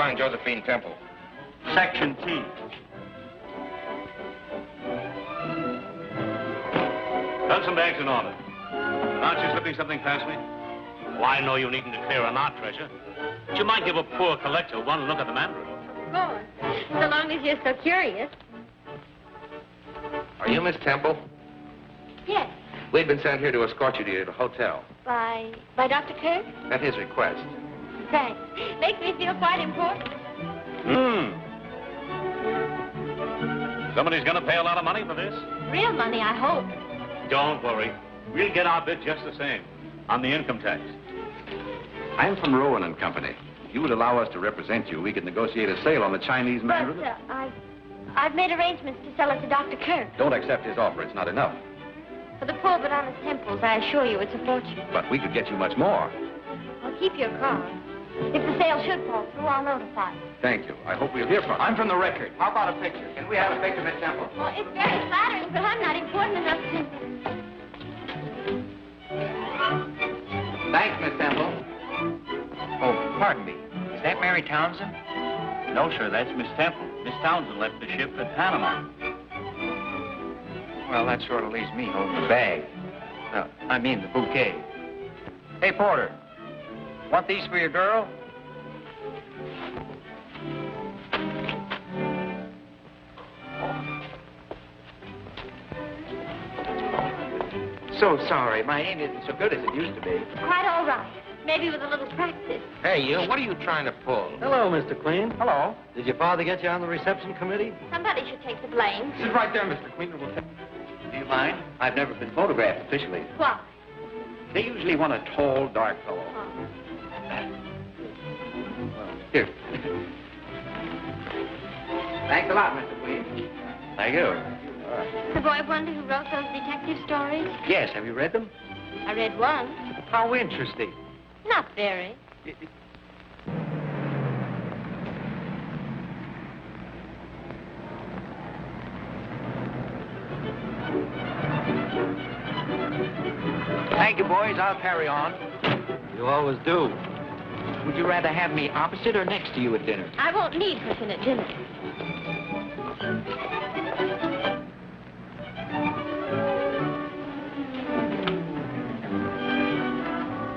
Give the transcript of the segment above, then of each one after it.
find Josephine Temple? Section T. Done some bags in order. Aren't you slipping something past me? Oh, I know you needn't declare an art treasure. But you might give a poor collector one look at the Mandarin. Of course. So long as you're so curious. Are you Miss Temple? Yes. We've been sent here to escort you to the hotel. By Dr. Kirk? At his request. Thanks. Makes me feel quite important. Somebody's gonna pay a lot of money for this? Real money, I hope. Don't worry. We'll get our bit just the same. On the income tax. I'm from Rowan and Company. If you would allow us to represent you, we could negotiate a sale on the Chinese Mandarin. But, I've made arrangements to sell it to Dr. Kirk. Don't accept his offer. It's not enough. For the poor but honest temples, I assure you it's a fortune. But we could get you much more. Well, keep your card. If the sale should fall through, I'll notify you. Thank you. I hope we'll hear from you. I'm from the Record. How about a picture? Can we have a picture, Miss Temple? Well, it's very flattering, but I'm not important enough to... Thanks, Miss Temple. Oh, pardon me. Is that Mary Townsend? No, sir, that's Miss Temple. Miss Townsend left the ship at Panama. Well, that sort of leaves me holding the bag. No, I mean the bouquet. Hey, Porter. Want these for your girl? So sorry. My aim isn't so good as it used to be. Quite all right. Maybe with a little practice. Hey, you, what are you trying to pull? Hello, Mr. Queen. Hello. Did your father get you on the reception committee? Somebody should take the blame. This is right there, Mr. Queen. Do you mind? I've never been photographed officially. What? They usually want a tall, dark fellow. Oh. Here. Thanks a lot, Mr. Queen. Thank you. All right. The boy wonder who wrote those detective stories? Yes, have you read them? I read one. How interesting. Not very. Thank you, boys. I'll carry on. You always do. Would you rather have me opposite or next to you at dinner? I won't need Quillan at dinner.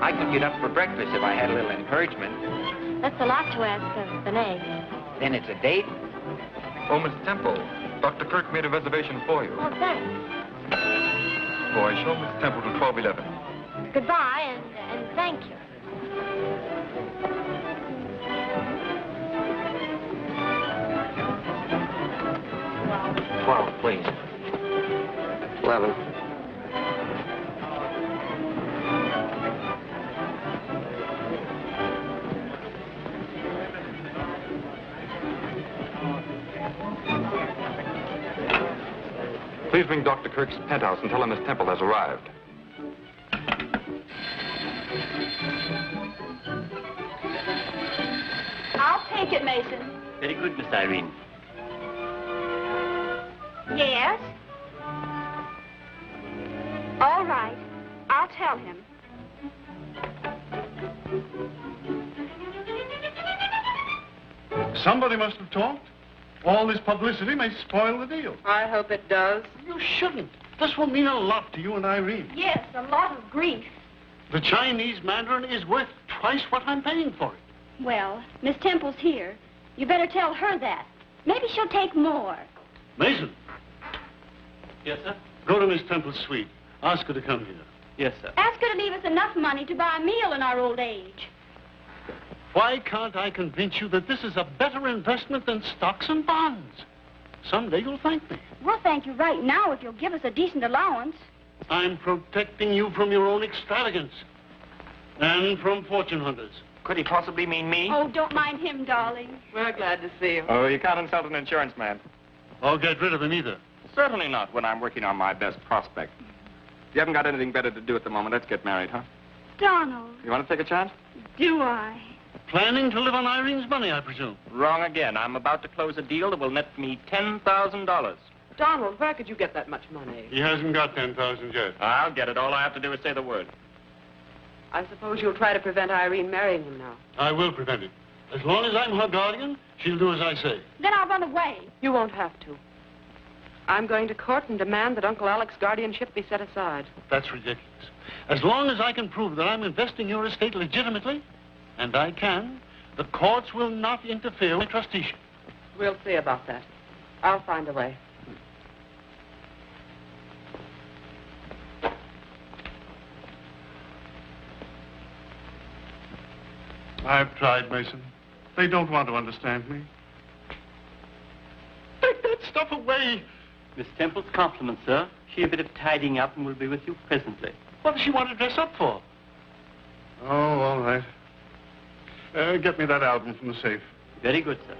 I could get up for breakfast if I had a little encouragement. That's a lot to ask of an egg. Then it's a date? Oh, Miss Temple, Dr. Kirk made a reservation for you. Oh, thanks. Boy, show Miss Temple to 1211. Goodbye, and thank you. $12, please. 11. Please ring Dr. Kirk's penthouse and tell him Miss Temple has arrived. I'll take it, Mason. Very good, Miss Irene. Yes? All right. I'll tell him. Somebody must have talked. All this publicity may spoil the deal. I hope it does. You shouldn't. This will mean a lot to you and Irene. Yes, a lot of grief. The Chinese Mandarin is worth twice what I'm paying for it. Well, Miss Temple's here. You better tell her that. Maybe she'll take more. Mason, Yes, sir? go to Miss Temple's suite. Ask her to come here. Yes, sir. Ask her to leave us enough money to buy a meal in our old age. Why can't I convince you that this is a better investment than stocks and bonds? Someday you'll thank me. We'll thank you right now if you'll give us a decent allowance. I'm protecting you from your own extravagance and from fortune hunters. Could he possibly mean me? Oh, don't mind him, darling. We're glad to see you. Oh, you can't insult an insurance man. Or get rid of him either. Certainly not when I'm working on my best prospect. You haven't got anything better to do at the moment. Let's get married, huh? Donald, You want to take a chance? do I? Planning to live on Irene's money, I presume. Wrong again. I'm about to close a deal that will net me $10,000. Donald, where could you get that much money? He hasn't got 10,000 yet. I'll get it. All I have to do is say the word. I suppose you'll try to prevent Irene marrying him now. I will prevent it. As long as I'm her guardian, she'll do as I say. Then I'll run away. You won't have to. I'm going to court and demand that Uncle Alec's guardianship be set aside. That's ridiculous. As long as I can prove that I'm investing your estate legitimately, and I can, the courts will not interfere with trusteeship. We'll see about that. I'll find a way. I've tried, Mason. They don't want to understand me. Take that stuff away. Miss Temple's compliments, sir. She a bit of tidying up and will be with you presently. What does she want to dress up for? Oh, all right. Get me that album from the safe. Very good, sir.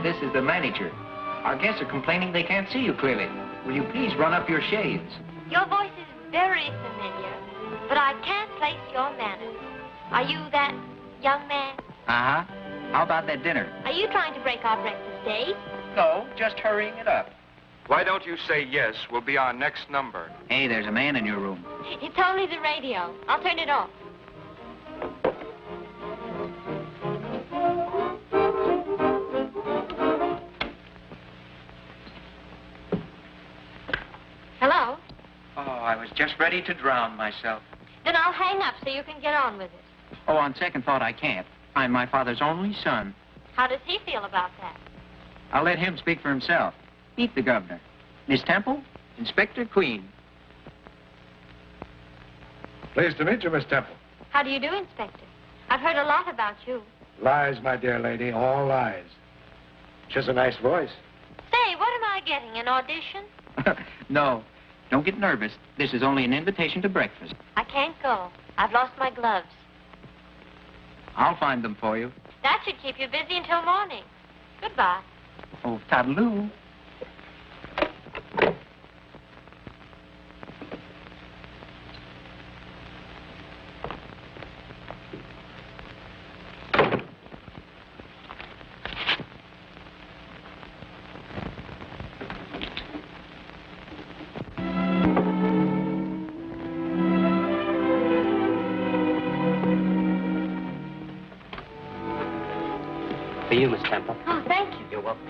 This is the manager. Our guests are complaining they can't see you clearly. Will you please run up your shades? Your voice is very familiar, but I can't place your manners. Are you that young man? Uh-huh. How about that dinner? Are you trying to break our breakfast date? No, just hurrying it up. Why don't you say yes? We'll be our next number. Hey, there's a man in your room. It's only the radio. I'll turn it off. Hello? Oh, I was just ready to drown myself. Then I'll hang up so you can get on with it. Oh, on second thought, I can't. I'm my father's only son. How does he feel about that? I'll let him speak for himself. Meet the governor. Miss Temple, Inspector Queen. Pleased to meet you, Miss Temple. How do you do, Inspector? I've heard a lot about you. Lies, my dear lady, all lies. She has a nice voice. Say, what am I getting, an audition? No, don't get nervous. This is only an invitation to breakfast. I can't go. I've lost my gloves. I'll find them for you. That should keep you busy until morning. Goodbye. Oh, toodaloo. For you, Miss Temple. Oh, thank you. You're welcome.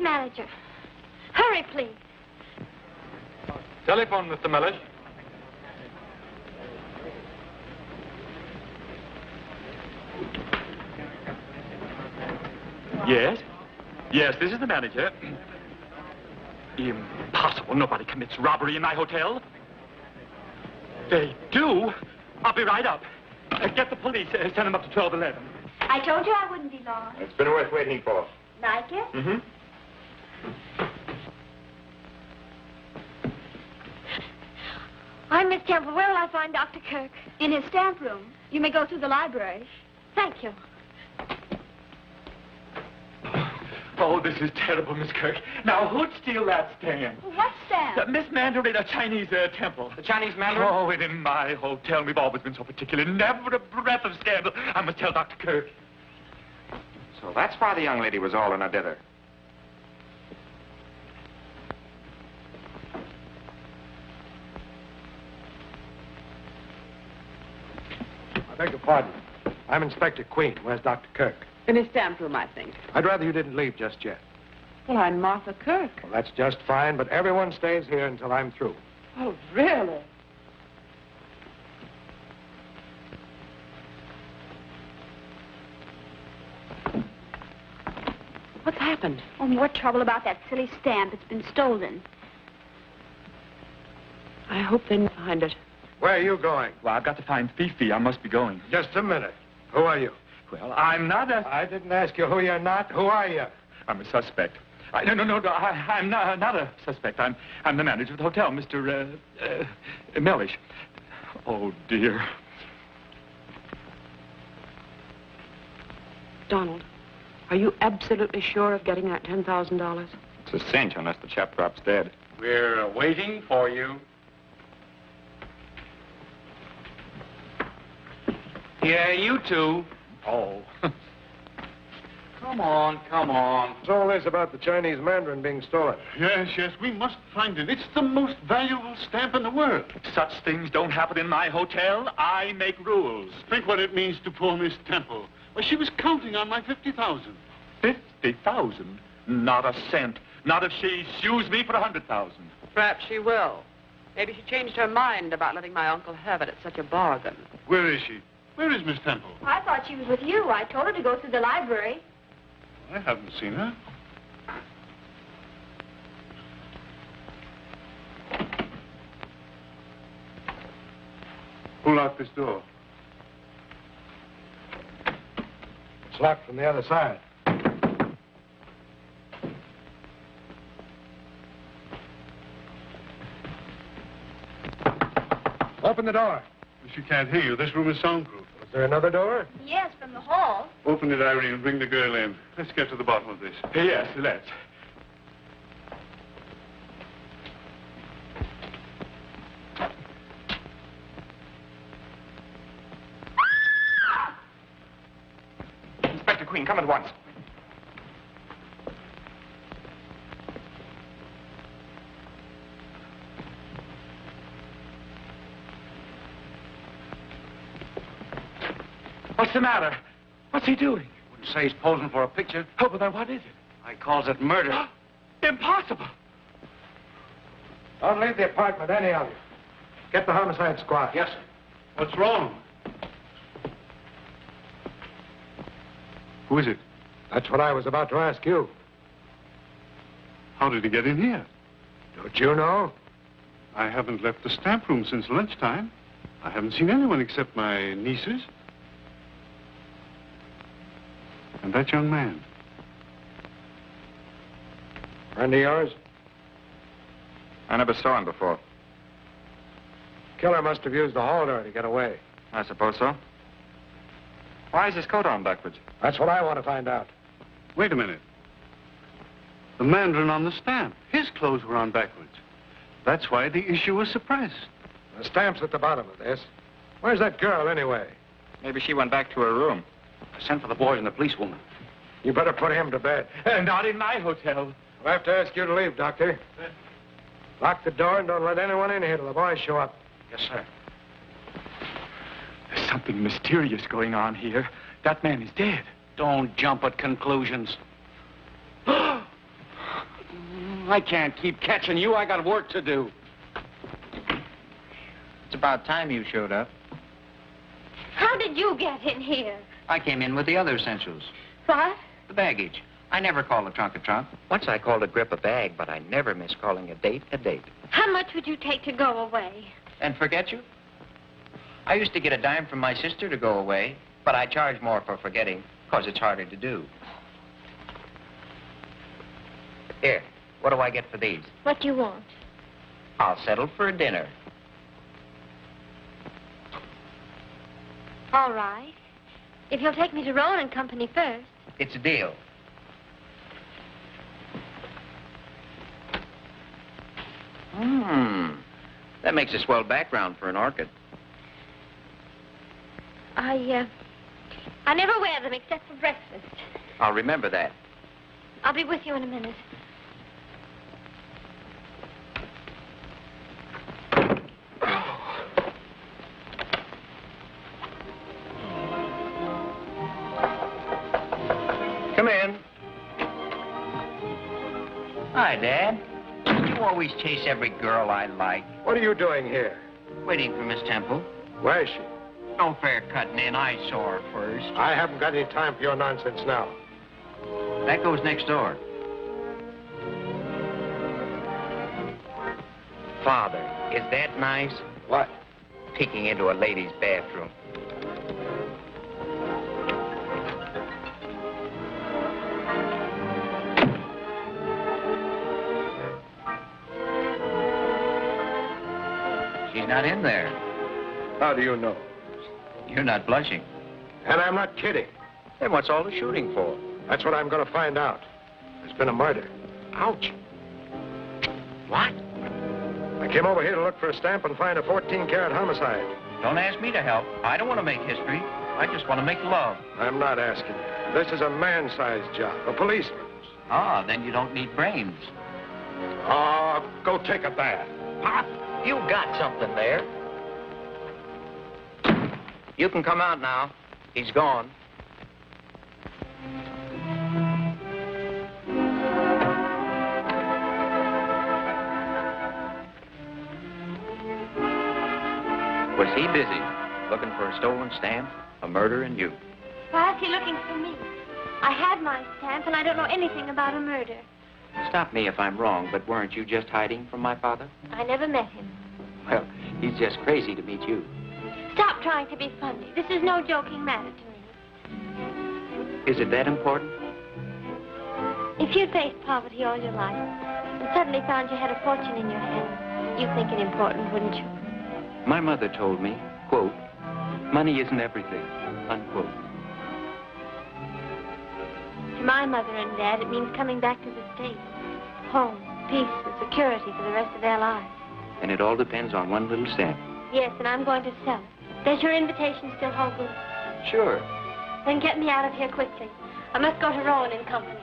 Manager. Hurry, please. Telephone, Mr. Mellish. Yes? Yes, this is the manager. Impossible. Nobody commits robbery in my hotel. They do? I'll be right up. Get the police. Send them up to 1211. I told you I wouldn't be long. It's been worth waiting for. Like it? Mm-hmm. I'm Miss Temple. Where will I find Dr. Kirk? In his stamp room. You may go through the library. Thank you. Oh, this is terrible, Miss Kirk. Now, who'd steal that stamp? What's that? Miss Mandarin, a Chinese temple. The Chinese Mandarin? Oh, and in my hotel, we've always been so particular. Never a breath of scandal. I must tell Dr. Kirk. So that's why the young lady was all in a dither. I beg your pardon. I'm Inspector Queen. Where's Dr. Kirk? In his stamp room, I think. I'd rather you didn't leave just yet. Well, I'm Martha Kirk. Well, that's just fine, but everyone stays here until I'm through. Oh, really? What's happened? Oh, more trouble about that silly stamp. It's been stolen. I hope they find it. Where are you going? Well, I've got to find Fifi. I must be going. Just a minute. Who are you? Well, I'm not a... I didn't ask you who you're not. Who are you? I'm a suspect. No, I'm not a suspect. I'm the manager of the hotel, Mr. Mellish. Oh, dear. Donald, are you absolutely sure of getting that $10,000? It's a cinch unless the chap drops dead. We're waiting for you. Yeah, you two. Oh. Come on, come on. What's all this about the Chinese Mandarin being stolen? Yes, we must find it. It's the most valuable stamp in the world. Such things don't happen in my hotel. I make rules. Think what it means to poor Miss Temple. Well, she was counting on my 50,000. 50,000? Not a cent. Not if she sues me for 100,000. Perhaps she will. Maybe she changed her mind about letting my uncle have it at such a bargain. Where is she? Where is Miss Temple? I thought she was with you. I told her to go through the library. I haven't seen her. Who locked this door? It's locked from the other side. Open the door. She can't hear you. This room is soundproof. Is there another door? Yes, from the hall. Open it, Irene, and bring the girl in. Let's get to the bottom of this. Yes, let's. Inspector Queen, come at once. What's the matter? What's he doing? Wouldn't say he's posing for a picture. Oh, but then what is it? I calls it murder. Impossible. Don't leave the apartment, any of you. Get the homicide squad. Yes, sir. What's wrong? Who is it? That's what I was about to ask you. How did he get in here? Don't you know? I haven't left the stamp room since lunchtime. I haven't seen anyone except my nieces. And that young man. Friend of yours? I never saw him before. Killer must have used the hall door to get away. I suppose so. Why is his coat on backwards? That's what I want to find out. Wait a minute. The Mandarin on the stamp. His clothes were on backwards. That's why the issue was suppressed. The stamp's at the bottom of this. Where's that girl, anyway? Maybe she went back to her room. I sent for the boys and the policewoman. You better put him to bed. Not in my hotel. I'll have to ask you to leave, Doctor. Lock the door and don't let anyone in here till the boys show up. Yes, sir. There's something mysterious going on here. That man is dead. Don't jump at conclusions. I can't keep catching you. I got work to do. It's about time you showed up. How did you get in here? I came in with the other essentials. What? The baggage. I never call a trunk a trunk. Once I called a grip a bag, but I never miss calling a date a date. How much would you take to go away? And forget you? I used to get a dime from my sister to go away, but I charge more for forgetting, because it's harder to do. Here, what do I get for these? What do you want? I'll settle for a dinner. All right. If you'll take me to Rowan and Company first. It's a deal. That makes a swell background for an orchid. I never wear them except for breakfast. I'll remember that. I'll be with you in a minute. Come in. Hi, Dad. You always chase every girl I like. What are you doing here? Waiting for Miss Temple. Where is she? No fair cutting in. I saw her first. I haven't got any time for your nonsense now. That goes next door. Father, is that nice? What? Peeking into a lady's bathroom. She's not in there. How do you know? You're not blushing. And I'm not kidding. Then what's all the shooting for? That's what I'm going to find out. There's been a murder. Ouch. What? I came over here to look for a stamp and find a 14-carat homicide. Don't ask me to help. I don't want to make history. I just want to make love. I'm not asking you. This is a man-sized job, a policeman's. Ah, then you don't need brains. Oh, go take a bath. Pop, you got something there. You can come out now. He's gone. Was he busy looking for a stolen stamp, a murder, and you? Why is he looking for me? I had my stamp, and I don't know anything about a murder. Stop me if I'm wrong, but weren't you just hiding from my father? I never met him. Well, he's just crazy to meet you. Stop trying to be funny. This is no joking matter to me. Is it that important? If you'd faced poverty all your life and suddenly found you had a fortune in your hands, you'd think it important, wouldn't you? My mother told me, quote, money isn't everything, unquote. To my mother and Dad, it means coming back to the States. Home, peace, and security for the rest of their lives. And it all depends on one little stamp. Yes, and I'm going to sell it. Does your invitation still hold good? Sure. Then get me out of here quickly. I must go to Rowan and Company.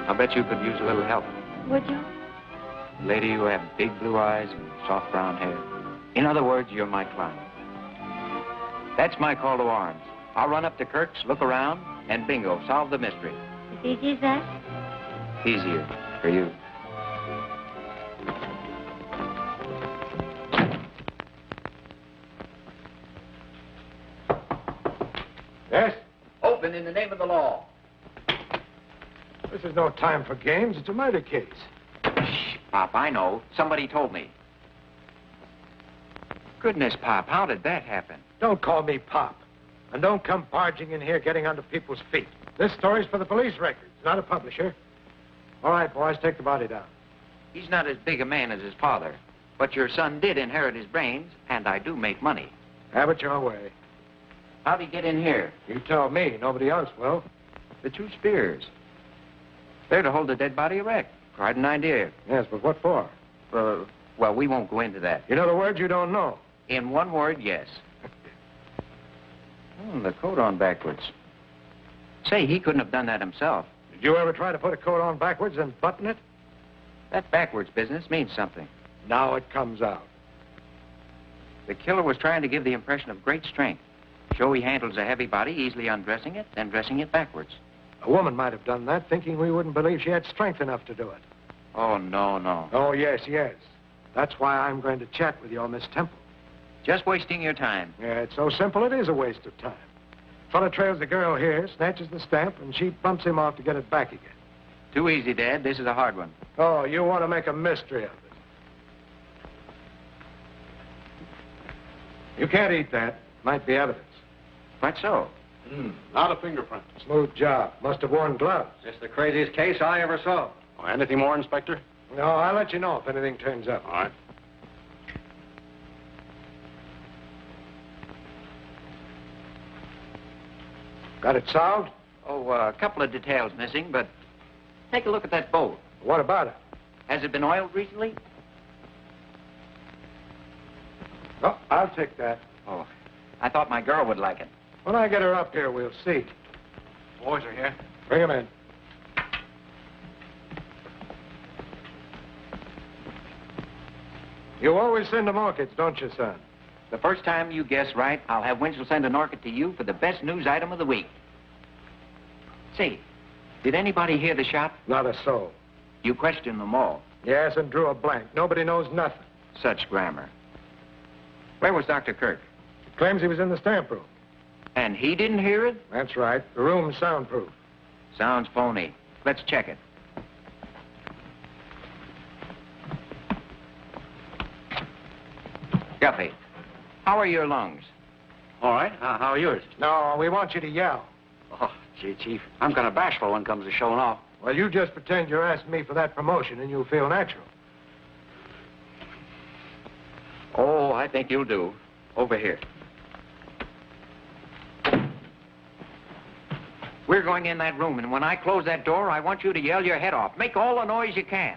I bet you could use a little help. Would you? Lady, you have big blue eyes and soft brown hair. In other words, you're my client. That's my call to arms. I'll run up to Kirk's, look around, and bingo, solve the mystery. As easy as that? Easier for you. Yes? Open in the name of the law. This is no time for games. It's a murder case. Shh, Pop, I know. Somebody told me. Goodness, Pop, how did that happen? Don't call me Pop. And don't come barging in here getting under people's feet. This story's for the police records, not a publisher. All right, boys, take the body down. He's not as big a man as his father. But your son did inherit his brains, and I do make money. Have it your way. How'd he get in here? You tell me. Nobody else will. The two spears. They're to hold the dead body erect. Quite an idea. Yes, but what for? Well, we won't go into that. You know the words you don't know. In one word, yes. The coat on backwards. Say, he couldn't have done that himself. Did you ever try to put a coat on backwards and button it? That backwards business means something. Now it comes out. The killer was trying to give the impression of great strength. Show he handles a heavy body, easily undressing it, then dressing it backwards. A woman might have done that, thinking we wouldn't believe she had strength enough to do it. Oh, no. Oh, yes. That's why I'm going to chat with your Miss Temple. Just wasting your time. Yeah, it's so simple it is a waste of time. Fella trails the girl here, snatches the stamp, and she bumps him off to get it back again. Too easy, Dad. This is a hard one. Oh, you want to make a mystery of it. You can't eat that. Might be evidence. Quite so. Not a fingerprint. Smooth job. Must have worn gloves. It's the craziest case I ever saw. Oh, anything more, Inspector? No, I'll let you know if anything turns up. All right. Got it solved? Oh, a couple of details missing, but take a look at that boat. What about it? Has it been oiled recently? Oh, I'll take that. Oh, I thought my girl would like it. When I get her up here, we'll see. Boys are here. Bring them in. You always send them orchids, don't you, son? The first time you guess right, I'll have Winchell send an orchid to you for the best news item of the week. Say, did anybody hear the shot? Not a soul. You questioned them all. Yes, and drew a blank. Nobody knows nothing. Such grammar. Where was Dr. Kirk? Claims he was in the stamp room. And he didn't hear it? That's right. The room's soundproof. Sounds phony. Let's check it. Guffy, how are your lungs? All right. How are yours? No, we want you to yell. Oh, gee, Chief. I'm kind of bashful when it comes to showing off. Well, you just pretend you're asking me for that promotion and you'll feel natural. Oh, I think you'll do. Over here. We're going in that room, and when I close that door, I want you to yell your head off. Make all the noise you can.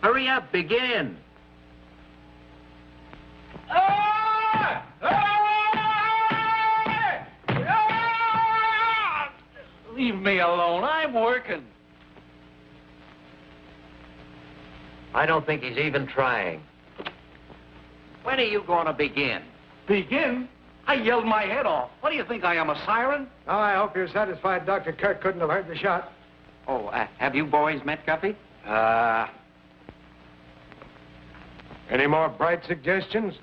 Hurry up, begin. Leave me alone. I'm working. I don't think he's even trying. When are you going to begin? Begin? I yelled my head off. What do you think I am, a siren? Oh, I hope you're satisfied Dr. Kirk couldn't have heard the shot. Oh, have you boys met Guffy? Any more bright suggestions?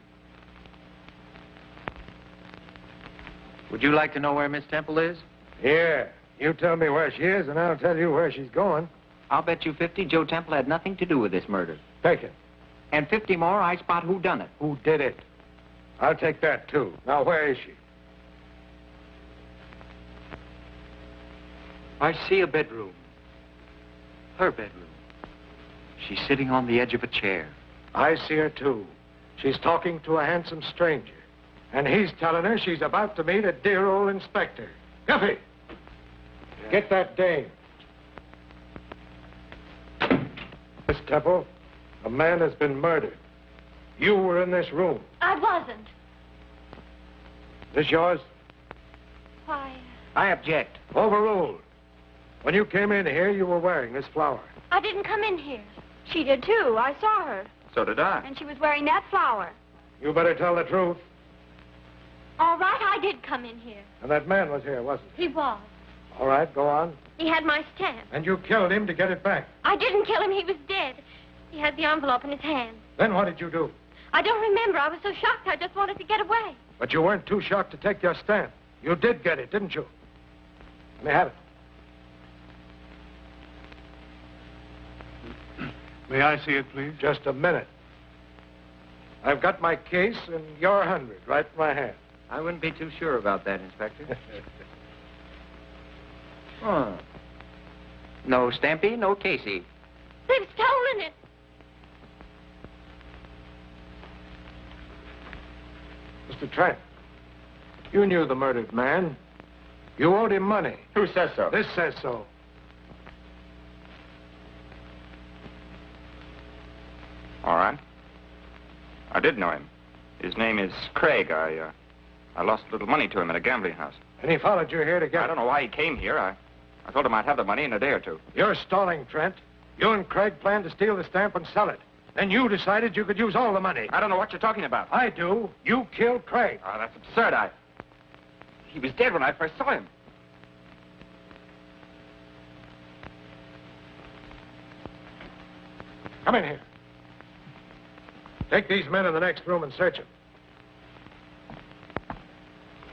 Would you like to know where Miss Temple is? Yeah. You tell me where she is, and I'll tell you where she's going. I'll bet you 50 Joe Temple had nothing to do with this murder. Take it. And 50 more, I spot who done it. Who did it? I'll take that, too. Now, where is she? I see a bedroom. Her bedroom. She's sitting on the edge of a chair. I see her, too. She's talking to a handsome stranger. And he's telling her she's about to meet a dear old inspector. Guffy! Get that dame. Miss Temple, a man has been murdered. You were in this room. I wasn't. This yours? Why, I object. Overruled. When you came in here, you were wearing this flower. I didn't come in here. She did, too. I saw her. So did I. And she was wearing that flower. You better tell the truth. All right, I did come in here. And that man was here, wasn't He was. he? All right, go on. He had my stamp. And you killed him to get it back. I didn't kill him. He was dead. He had the envelope in his hand. Then what did you do? I don't remember. I was so shocked I just wanted to get away. But you weren't too shocked to take your stamp. You did get it, didn't you? Let me have it. May I see it, please? Just a minute. I've got my case and your 100 right in my hand. I wouldn't be too sure about that, Inspector. Huh. No Stampy, no Casey. They've stolen it. Mr. Trent, you knew the murdered man. You owed him money. Who says so? This says so. All right. I did know him. His name is Craig. I lost a little money to him at a gambling house. And he followed you here to get I don't know why he came here. I told him I'd have the money in a day or two. You're stalling, Trent. You and Craig planned to steal the stamp and sell it. Then you decided you could use all the money. I don't know what you're talking about. I do. You killed Craig. Oh, that's absurd. He was dead when I first saw him. Come in here. Take these men in the next room and search them.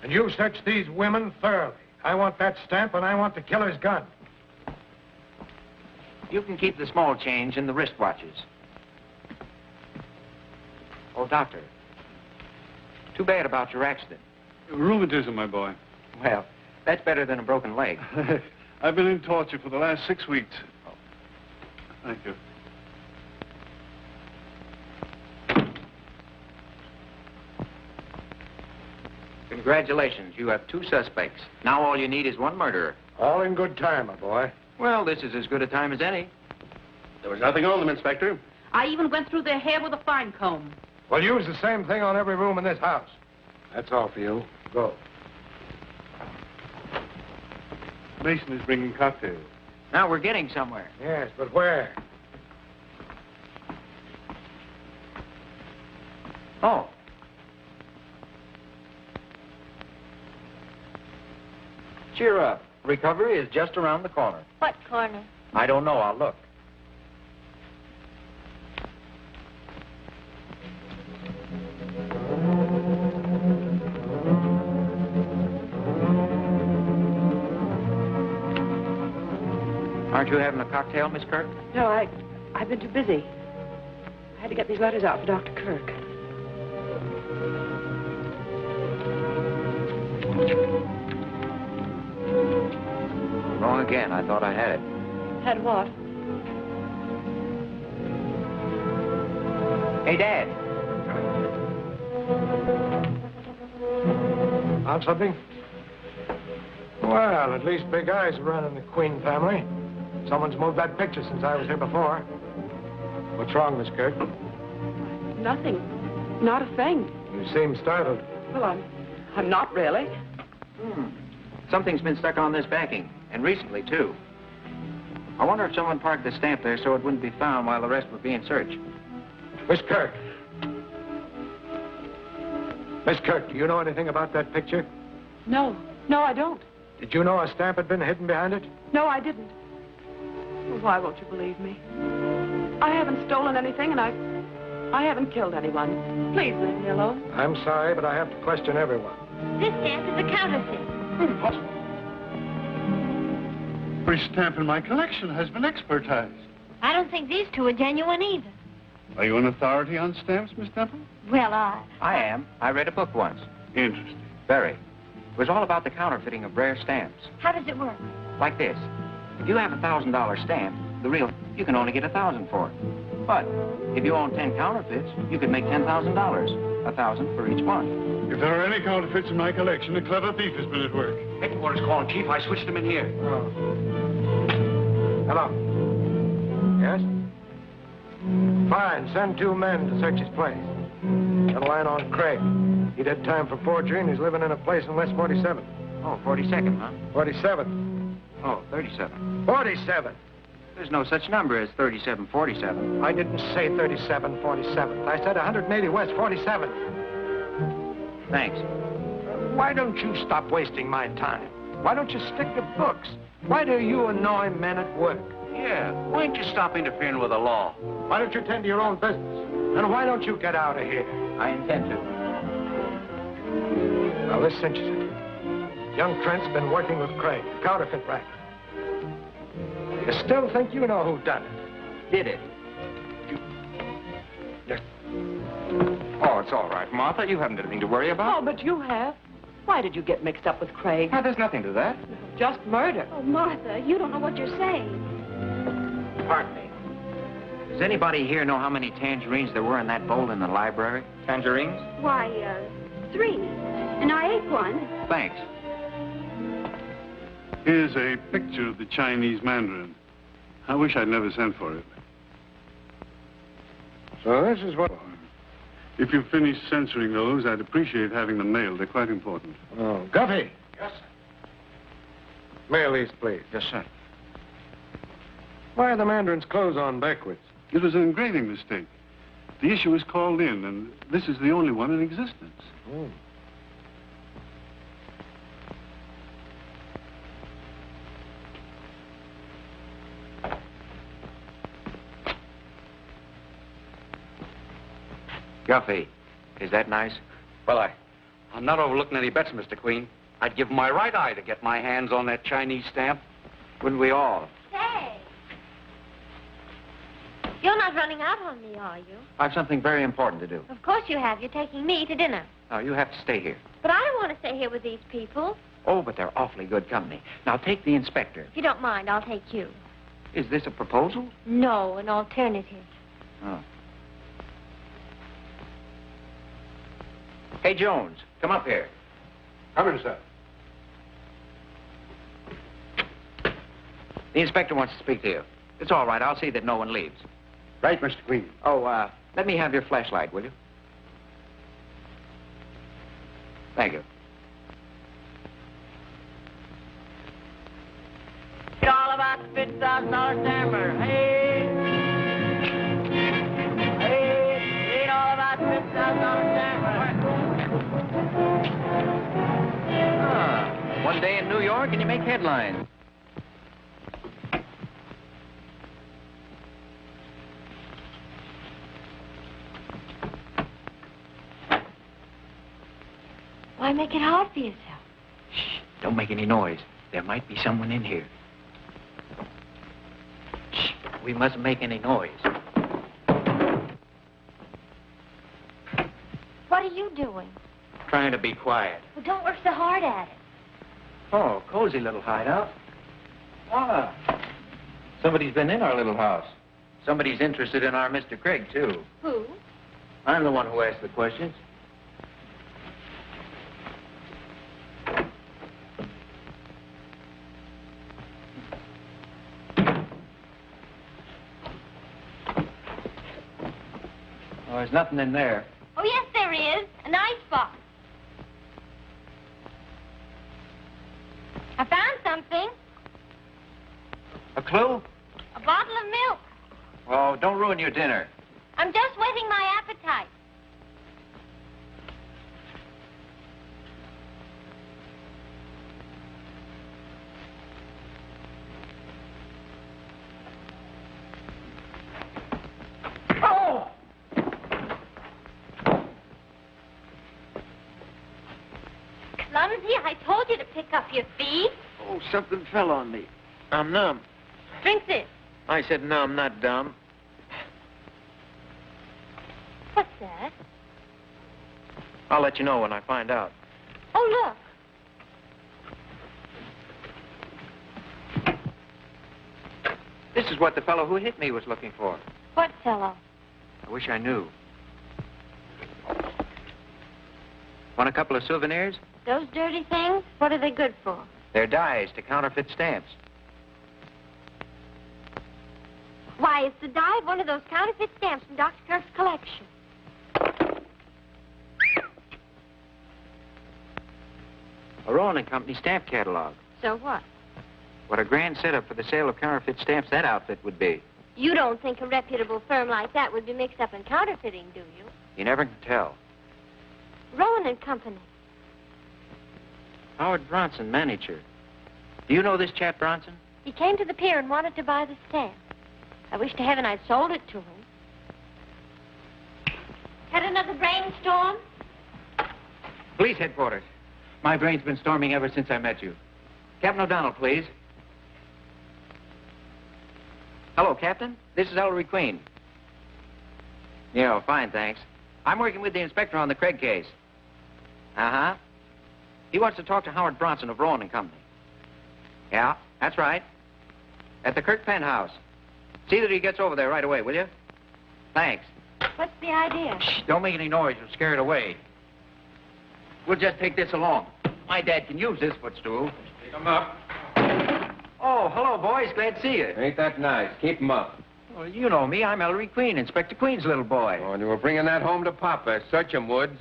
And you search these women thoroughly. I want that stamp, and I want the killer's gun. You can keep the small change in the wristwatches. Oh, Doctor. Too bad about your accident. Rheumatism, my boy. Well, that's better than a broken leg. I've been in torture for the last 6 weeks. Thank you. Congratulations. You have 2 suspects. Now all you need is 1 murderer. All in good time, my boy. Well, this is as good a time as any. There was nothing on them, Inspector. I even went through their hair with a fine comb. Well, use the same thing on every room in this house. That's all for you. Go. Mason is bringing cocktails. Now we're getting somewhere. Yes, but where? Oh. Cheer up. Recovery is just around the corner. What corner? I don't know. I'll look. Aren't you having a cocktail, Miss Kirk? No, I've been too busy. I had to get these letters out for Dr. Kirk. Wrong again. I thought I had it. Had what? Hey, Dad. Found something? Well, at least big eyes are running the Queen family. Someone's moved that picture since I was here before. What's wrong, Miss Kirk? Nothing. Not a thing. You seem startled. Well, I'm not really. Something's been stuck on this backing, and recently, too. I wonder if someone parked the stamp there so it wouldn't be found while the rest were being searched. Miss Kirk. Miss Kirk, do you know anything about that picture? No. No, I don't. Did you know a stamp had been hidden behind it? No, I didn't. Well, why won't you believe me? I haven't stolen anything, and I haven't killed anyone. Please leave me alone. I'm sorry, but I have to question everyone. This stamp is a counterfeit. Impossible. Every stamp in my collection has been expertized. I don't think these 2 are genuine either. Are you an authority on stamps, Miss Temple? Well, I am. I read a book once. Interesting. Very. It was all about the counterfeiting of rare stamps. How does it work? Like this. If you have a $1,000 stamp, the real, you can only get $1,000 for it. But if you own 10 counterfeits, you could make $10,000. $1,000 for each one. If there are any counterfeits in my collection, a clever thief has been at work. Headquarters calling, Chief. I switched them in here. Oh. Hello. Yes? Fine. Send 2 men to search his place. Got a line on Craig. He did time for forgery, and he's living in a place in West 47th. Oh, 42nd, huh? 47th. Oh, 37. 47. There's no such number as 3747. I didn't say 37, 47th. I said 180 West 47th. Thanks. Why don't you stop wasting my time? Why don't you stick to books? Why do you annoy men at work? Yeah, why don't you stop interfering with the law? Why don't you tend to your own business? And why don't you get out of here? I intend to. Well, this cinches it. Young Trent's been working with Craig, the counterfeit racket. You still think you know who done it? Did it? Oh, it's all right, Martha. You haven't anything to worry about. Oh, but you have. Why did you get mixed up with Craig? Now, there's nothing to that. Just murder. Oh, Martha, you don't know what you're saying. Pardon me. Does anybody here know how many tangerines there were in that bowl in the library? Tangerines? Why, 3. And I ate one. Thanks. Here's a picture of the Chinese Mandarin. I wish I'd never sent for it. So this is what... If you've finished censoring those, I'd appreciate having them mailed. They're quite important. Oh, Guffy. Yes, sir. Mail these, please. Yes, sir. Why are the Mandarin's clothes on backwards? It was an engraving mistake. The issue was called in, and this is the only one in existence. Oh. Guffy, is that nice? Well, I'm not overlooking any bets, Mr. Queen. I'd give my right eye to get my hands on that Chinese stamp. Wouldn't we all? Say. You're not running out on me, are you? I've something very important to do. Of course you have. You're taking me to dinner. No, you have to stay here. But I don't want to stay here with these people. Oh, but they're awfully good company. Now, take the inspector. If you don't mind, I'll take you. Is this a proposal? No, an alternative. Oh. Hey, Jones, come up here. Coming, sir. The inspector wants to speak to you. It's all right. I'll see that no one leaves. Right, Mr. Queen. Oh, let me have your flashlight, will you? Thank you. It's all about the $50,000 stamper. Hey! Hey! It's all about the $50,000 stamper. Ah, one day in New York and you make headlines. Why make it hard for yourself? Shh, don't make any noise. There might be someone in here. Shh, we mustn't make any noise. What are you doing? Trying to be quiet. Well, don't work so hard at it. Oh, cozy little hideout. Ah, somebody's been in our little house. Somebody's interested in our Mr. Craig, too. Who? I'm the one who asked the questions. Oh, there's nothing in there. Oh, yes, there is. An icebox. I found something. A clue? A bottle of milk. Oh, don't ruin your dinner. I'm just whetting my appetite. Oh! Clumsy, I told you to pick up your feet. Oh, something fell on me. I'm numb. Drink this. I said no, I'm not dumb. What's that? I'll let you know when I find out. Oh, look. This is what the fellow who hit me was looking for. What fellow? I wish I knew. Want a couple of souvenirs? Those dirty things? What are they good for? They're dies to counterfeit stamps. Why, it's the dye of one of those counterfeit stamps from Dr. Kirk's collection. A Rowan and Company stamp catalog. So what? What a grand setup for the sale of counterfeit stamps that outfit would be. You don't think a reputable firm like that would be mixed up in counterfeiting, do you? You never can tell. Rowan and Company. Howard Bronson, manager. Do you know this chap, Bronson? He came to the pier and wanted to buy the stamp. I wish to heaven I'd sold it to him. Had another brainstorm? Police headquarters. My brain's been storming ever since I met you. Captain O'Donnell, please. Hello, Captain. This is Ellery Queen. Yeah, fine, thanks. I'm working with the inspector on the Craig case. Uh-huh. He wants to talk to Howard Bronson of Rowan and Company. Yeah, that's right. At the Kirk penthouse. See that he gets over there right away, will you? Thanks. What's the idea? Shh, don't make any noise. You'll scare it away. We'll just take this along. My dad can use this footstool. Pick 'em up. Oh, hello, boys. Glad to see you. Ain't that nice? Keep 'em up. Well, you know me. I'm Ellery Queen, Inspector Queen's little boy. Oh, and you were bringing that home to Papa. Search 'em, Woods.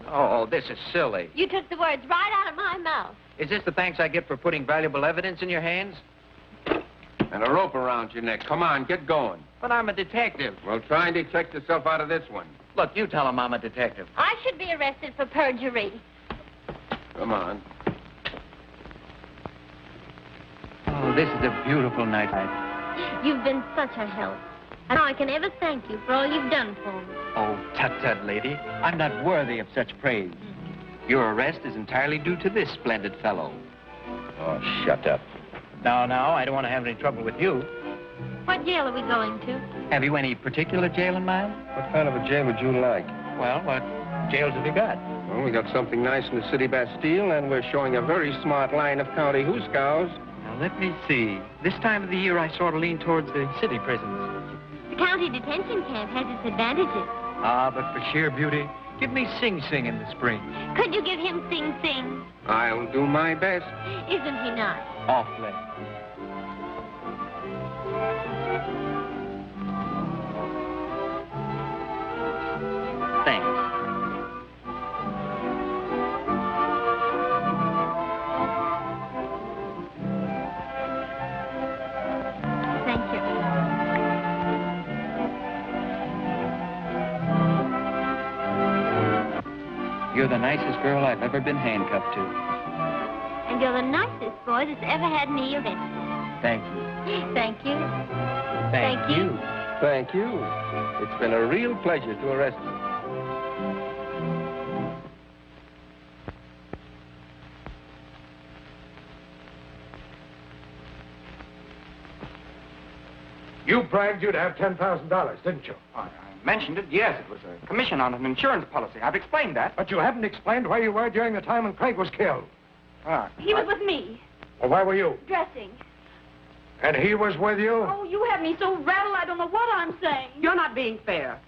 Oh, this is silly. You took the words right out of my mouth. Is this the thanks I get for putting valuable evidence in your hands? And a rope around your neck. Come on, get going. But I'm a detective. Well, try and detect yourself out of this one. Look, you tell him I'm a detective. I should be arrested for perjury. Come on. Oh, this is a beautiful night. You've been such a help. And how I can ever thank you for all you've done for me. Oh, tut-tut, lady. I'm not worthy of such praise. Your arrest is entirely due to this splendid fellow. Oh, shut up. No, I don't want to have any trouble with you. What jail are we going to? Have you any particular jail in mind? What kind of a jail would you like? Well, what jails have you got? Well, we got something nice in the city Bastille, and we're showing a very smart line of county hoosegows. Now, let me see. This time of the year, I sort of lean towards the city prisons. The county detention camp has its advantages. Ah, but for sheer beauty, give me Sing Sing in the spring. Could you give him Sing Sing? I'll do my best. Isn't he nice? Awfully. Thanks. Thank you. You're the nicest girl I've ever been handcuffed to. And you're the nicest boy that's ever had me arrested. Thank you. Thank you. Thank you. Thank you. It's been a real pleasure to arrest you. You bragged you'd have $10,000, didn't you? I mentioned it, yes. It was a commission on an insurance policy. I've explained that. But you haven't explained where you were during the time when Craig was killed. He was with me, Well, where were you? dressing. And he was with you? Oh, you have me so rattled I don't know what I'm saying. You're not being fair.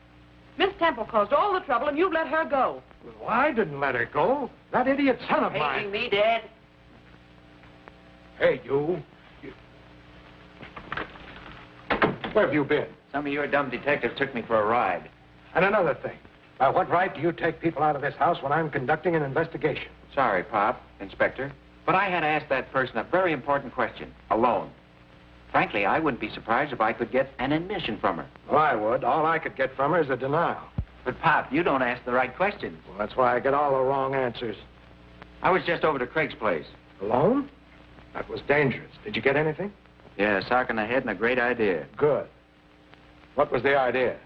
Miss Temple caused all the trouble, and you've let her go. Well, I didn't let her go. That idiot son of mine. Hating me, Dad? Hey, you. Where have you been? Some of your dumb detectives took me for a ride. And another thing. By what right do you take people out of this house when I'm conducting an investigation? Sorry, Pop, Inspector, but I had to ask that person a very important question, alone. Frankly, I wouldn't be surprised if I could get an admission from her. Well, I would. All I could get from her is a denial. But, Pop, you don't ask the right questions. Well, that's why I get all the wrong answers. I was just over to Craig's place. Alone? That was dangerous. Did you get anything? Yeah, a sock in the head and a great idea. Good. What was the idea?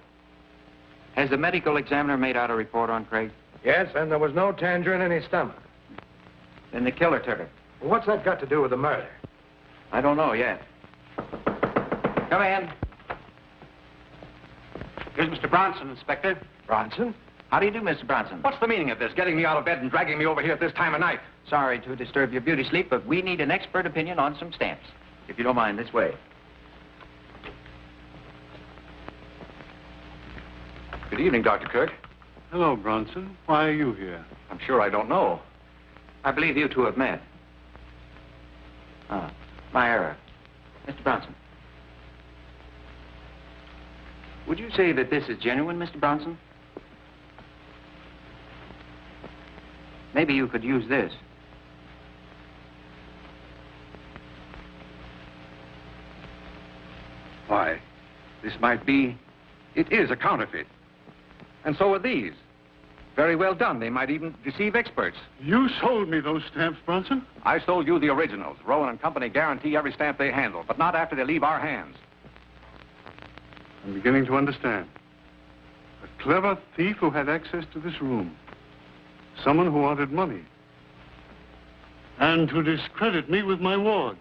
Has the medical examiner made out a report on Craig? Yes, and there was no tangerine in his stomach. Then the killer took it. Well, what's that got to do with the murder? I don't know yet. Come in. Here's Mr. Bronson, Inspector. Bronson? How do you do, Mr. Bronson? What's the meaning of this? Getting me out of bed and dragging me over here at this time of night? Sorry to disturb your beauty sleep, but we need an expert opinion on some stamps. If you don't mind, this way. Good evening, Dr. Kirk. Hello, Bronson. Why are you here? I'm sure I don't know. I believe you two have met. Ah, my error. Mr. Bronson. Would you say that this is genuine, Mr. Bronson? Maybe you could use this. Why, this might be... It is a counterfeit. And so are these. Very well done. They might even deceive experts. You sold me those stamps, Bronson? I sold you the originals. Rowan and Company guarantee every stamp they handle, but not after they leave our hands. I'm beginning to understand. A clever thief who had access to this room. Someone who wanted money. And to discredit me with my wards.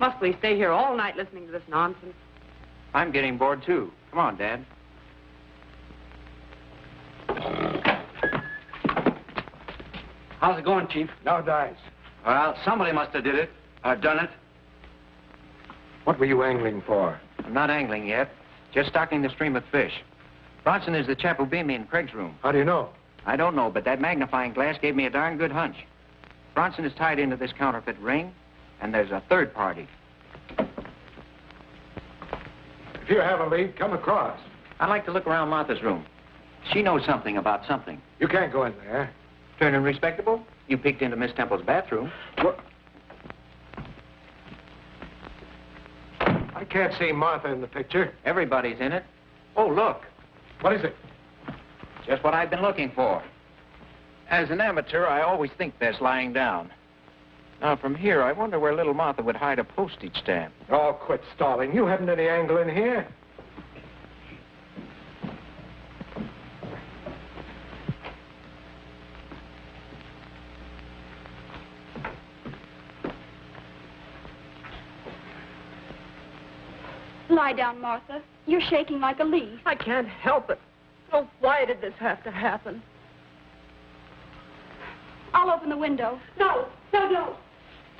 Must we stay here all night listening to this nonsense? I'm getting bored, too. Come on, Dad. How's it going, Chief? No dice. Well, somebody must have did it. Done it. What were you angling for? I'm not angling yet. Just stocking the stream of fish. Bronson is the chap who beat me in Craig's room. How do you know? I don't know, but that magnifying glass gave me a darn good hunch. Bronson is tied into this counterfeit ring, and there's a third party. If you have a lead, come across. I'd like to look around Martha's room. She knows something about something. You can't go in there. Turning respectable? You peeked into Miss Temple's bathroom. What? I can't see Martha in the picture. Everybody's in it. Oh, look. What is it? Just what I've been looking for. As an amateur, I always think best lying down. Now, from here, I wonder where little Martha would hide a postage stamp. Oh, quit stalling. You haven't any angle in here. Lie down, Martha. You're shaking like a leaf. I can't help it. Oh, why did this have to happen? I'll open the window. No, don't.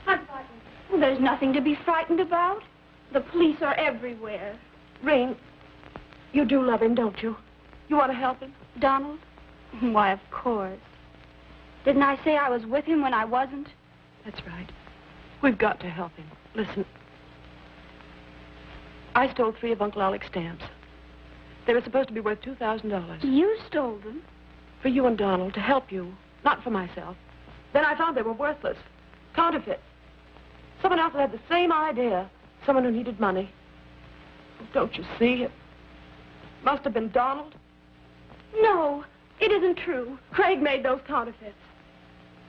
I'm frightened. Well, there's nothing to be frightened about. The police are everywhere. Reen, you do love him, don't you? You want to help him? Donald? Why, of course. Didn't I say I was with him when I wasn't? That's right. We've got to help him. Listen. I stole 3 of Uncle Alec's stamps. They were supposed to be worth $2,000. You stole them? For you and Donald, to help you, not for myself. Then I found they were worthless. Counterfeit. Someone else had the same idea. Someone who needed money. Don't you see? It must have been Donald. No, it isn't true. Craig made those counterfeits.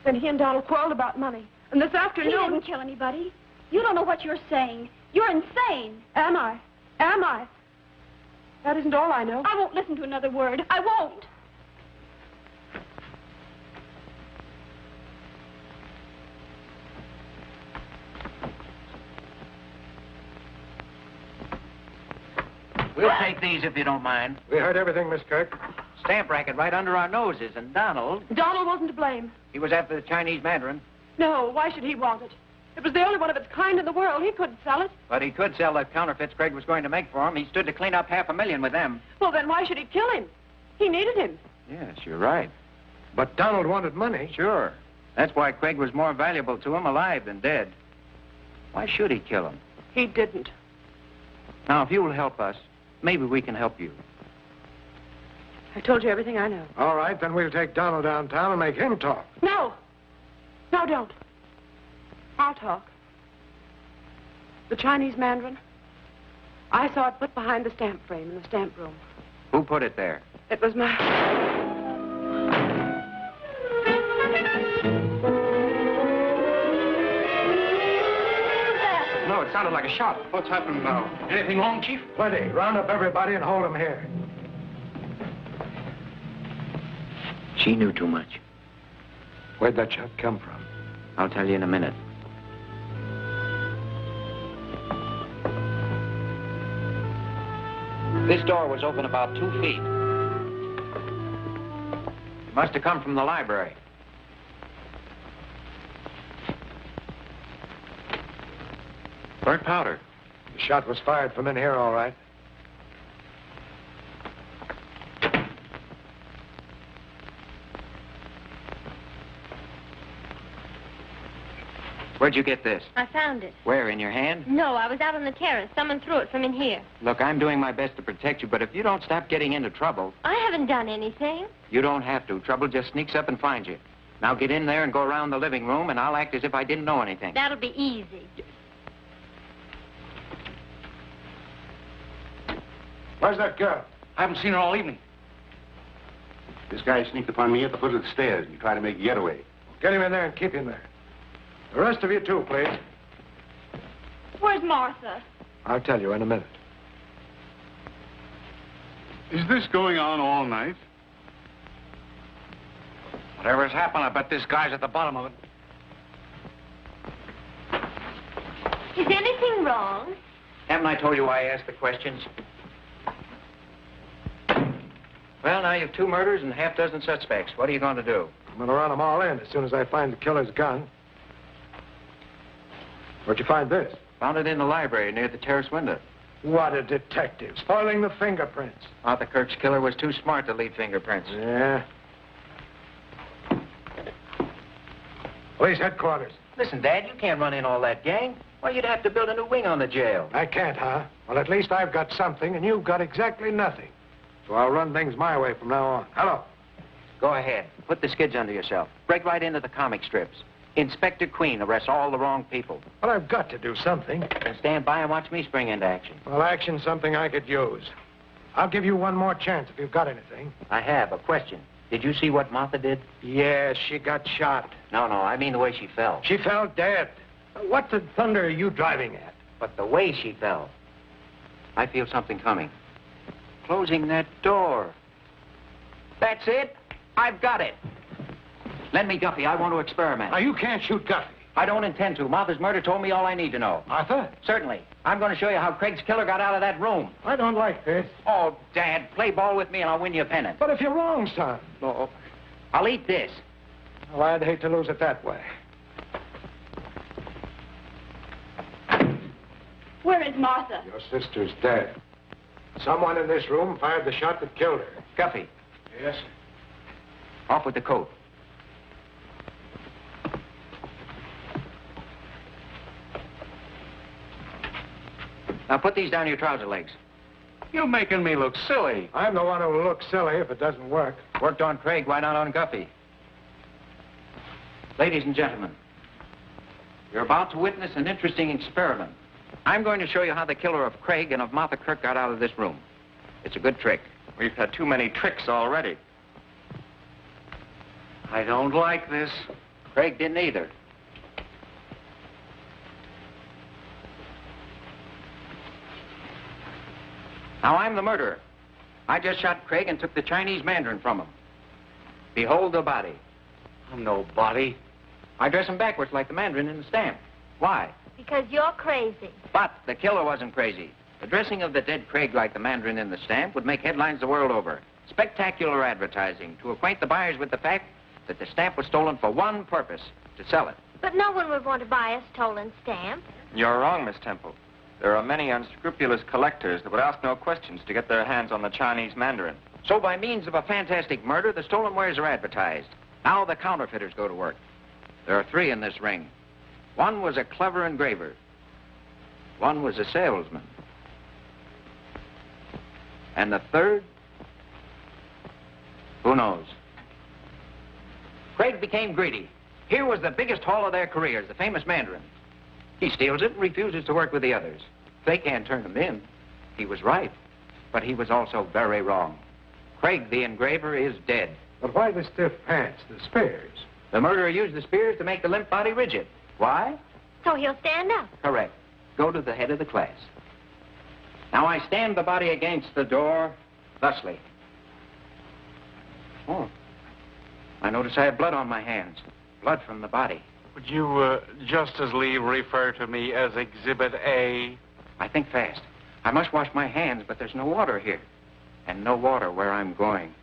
Then he and Donald quarreled about money. And this afternoon... He didn't kill anybody. You don't know what you're saying. You're insane. Am I? Am I? That isn't all I know. I won't listen to another word. I won't. We'll take these if you don't mind. We heard everything, Miss Kirk. Stamp racket right under our noses, and Donald... Donald wasn't to blame. He was after the Chinese Mandarin. No, why should he want it? It was the only one of its kind in the world. He couldn't sell it. But he could sell the counterfeits Craig was going to make for him. He stood to clean up $500,000 with them. Well, then why should he kill him? He needed him. Yes, you're right. But Donald wanted money. Sure. That's why Craig was more valuable to him alive than dead. Why should he kill him? He didn't. Now, if you will help us, maybe we can help you. I told you everything I know. All right, then we'll take Donald downtown and make him talk. No. No, don't. I'll talk. The Chinese Mandarin. I saw it put behind the stamp frame in the stamp room. Who put it there? It was my... No, it sounded like a shot. What's happened now? Anything wrong, Chief? Plenty. Round up everybody and hold them here. She knew too much. Where'd that shot come from? I'll tell you in a minute. This door was open about 2 feet. It must have come from the library. Burnt powder. The shot was fired from in here, all right. Where'd you get this? I found it. Where, in your hand? No, I was out on the terrace. Someone threw it from in here. Look, I'm doing my best to protect you, but if you don't stop getting into trouble... I haven't done anything. You don't have to. Trouble just sneaks up and finds you. Now get in there and go around the living room, and I'll act as if I didn't know anything. That'll be easy. Where's that girl? I haven't seen her all evening. This guy sneaked upon me at the foot of the stairs. He tried to make a getaway. Get him in there and keep him there. The rest of you, too, please. Where's Martha? I'll tell you in a minute. Is this going on all night? Whatever's happened, I bet this guy's at the bottom of it. Is anything wrong? Haven't I told you why I asked the questions? Well, now you've 2 murders and half dozen suspects. What are you going to do? I'm going to run them all in as soon as I find the killer's gun. Where'd you find this? Found it in the library near the terrace window. What a detective. Spoiling the fingerprints. Arthur Kirk's killer was too smart to leave fingerprints. Yeah. Police headquarters. Listen, Dad, you can't run in all that gang. Well, you'd have to build a new wing on the jail. I can't, huh? Well, at least I've got something, and you've got exactly nothing. So I'll run things my way from now on. Hello. Go ahead. Put the skids under yourself. Break right into the comic strips. Inspector Queen arrests all the wrong people. Well, I've got to do something. Then stand by and watch me spring into action. Well, action's something I could use. I'll give you one more chance if you've got anything. I have. A question. Did you see what Martha did? Yeah, she got shot. No, I mean the way she fell. She fell dead. What the thunder are you driving at? But the way she fell. I feel something coming. Closing that door. That's it. I've got it. Lend me Guffy. I want to experiment. Now, you can't shoot Guffy. I don't intend to. Martha's murder told me all I need to know. Martha? Certainly. I'm going to show you how Craig's killer got out of that room. I don't like this. Oh, Dad, play ball with me and I'll win you a pennant. But if you're wrong, son. No. I'll eat this. Well, I'd hate to lose it that way. Where is Martha? Your sister's dead. Someone in this room fired the shot that killed her. Guffy. Yes? Off with the coat. Now put these down your trouser legs. You're making me look silly. I'm the one who'll look silly if it doesn't work. Worked on Craig, why not on Guffy? Ladies and gentlemen, you're about to witness an interesting experiment. I'm going to show you how the killer of Craig and of Martha Kirk got out of this room. It's a good trick. We've had too many tricks already. I don't like this. Craig didn't either. Now, I'm the murderer. I just shot Craig and took the Chinese Mandarin from him. Behold the body. I'm no body. I dress him backwards like the Mandarin in the stamp. Why? Because you're crazy. But the killer wasn't crazy. The dressing of the dead Craig like the Mandarin in the stamp would make headlines the world over. Spectacular advertising to acquaint the buyers with the fact that the stamp was stolen for one purpose, to sell it. But no one would want to buy a stolen stamp. You're wrong, Miss Temple. There are many unscrupulous collectors that would ask no questions to get their hands on the Chinese Mandarin. So by means of a fantastic murder, the stolen wares are advertised. Now the counterfeiters go to work. There are 3 in this ring. One was a clever engraver. One was a salesman. And the third? Who knows? Craig became greedy. Here was the biggest haul of their careers, the famous Mandarin. He steals it and refuses to work with the others. They can't turn him in. He was right, but he was also very wrong. Craig, the engraver, is dead. But why the stiff pants, the spears? The murderer used the spears to make the limp body rigid. Why? So he'll stand up. Correct. Go to the head of the class. Now I stand the body against the door, thusly. Oh, I notice I have blood on my hands. Blood from the body. Would you just as leave refer to me as Exhibit A? I think fast. I must wash my hands, but there's no water here. And no water where I'm going.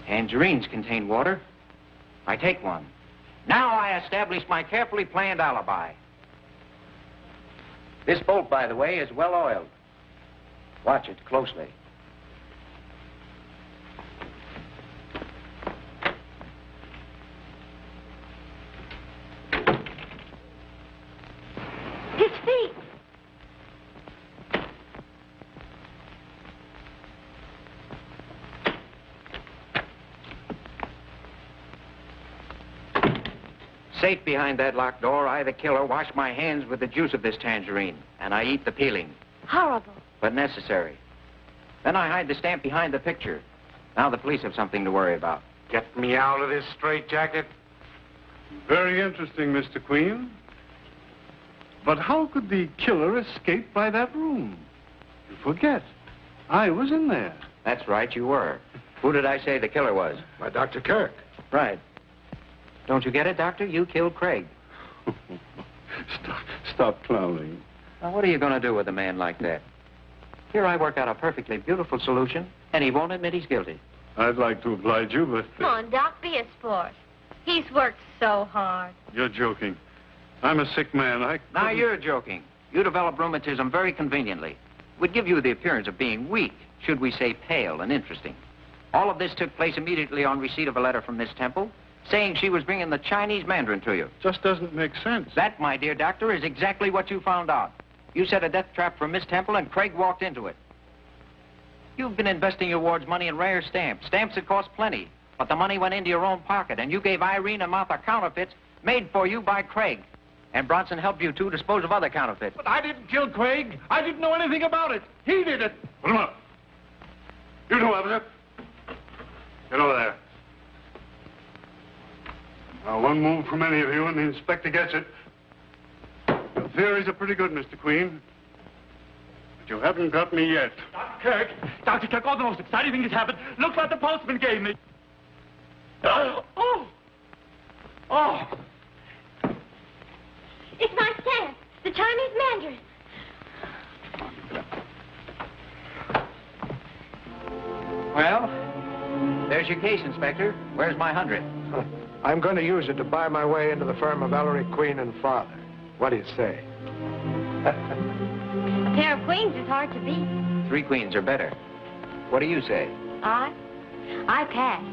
Tangerines contain water. I take one. Now I establish my carefully planned alibi. This bolt, by the way, is well oiled. Watch it closely. His feet. Safe behind that locked door, I, the killer, wash my hands with the juice of this tangerine, and I eat the peeling. Horrible. But necessary. Then I hide the stamp behind the picture. Now the police have something to worry about. Get me out of this straitjacket. Very interesting, Mr. Queen. But how could the killer escape by that room? You forget. I was in there. That's right, you were. Who did I say the killer was? By Dr. Kirk. Right. Don't you get it, Doctor? You killed Craig. Stop clowning. Now, what are you going to do with a man like that? Here I work out a perfectly beautiful solution, and he won't admit he's guilty. I'd like to oblige you, but... Come on, Doc, be a sport. He's worked so hard. You're joking. I'm a sick man. Now you're joking. You develop rheumatism very conveniently. It would give you the appearance of being weak, should we say pale and interesting. All of this took place immediately on receipt of a letter from Miss Temple, saying she was bringing the Chinese Mandarin to you. Just doesn't make sense. That, my dear doctor, is exactly what you found out. You set a death trap for Miss Temple, and Craig walked into it. You've been investing your ward's money in rare stamps that cost plenty, but the money went into your own pocket, and you gave Irene and Martha counterfeits made for you by Craig. And Bronson helped you to dispose of other counterfeits. But I didn't kill Craig. I didn't know anything about it. He did it. Put him up. You two, officer. Get over there. Now, one move from any of you, and the inspector gets it. Your theories are pretty good, Mr. Queen. But you haven't got me yet. Dr. Kirk, all the most exciting thing has happened. Look what the postman gave me. Oh! It's my stamp, the Chinese Mandarin. Well, there's your case, Inspector. Where's my 100? I'm going to use it to buy my way into the firm of Ellery Queen and Father. What do you say? A pair of queens is hard to beat. 3 queens are better. What do you say? I pass.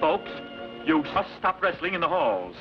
Folks, you must stop wrestling in the halls.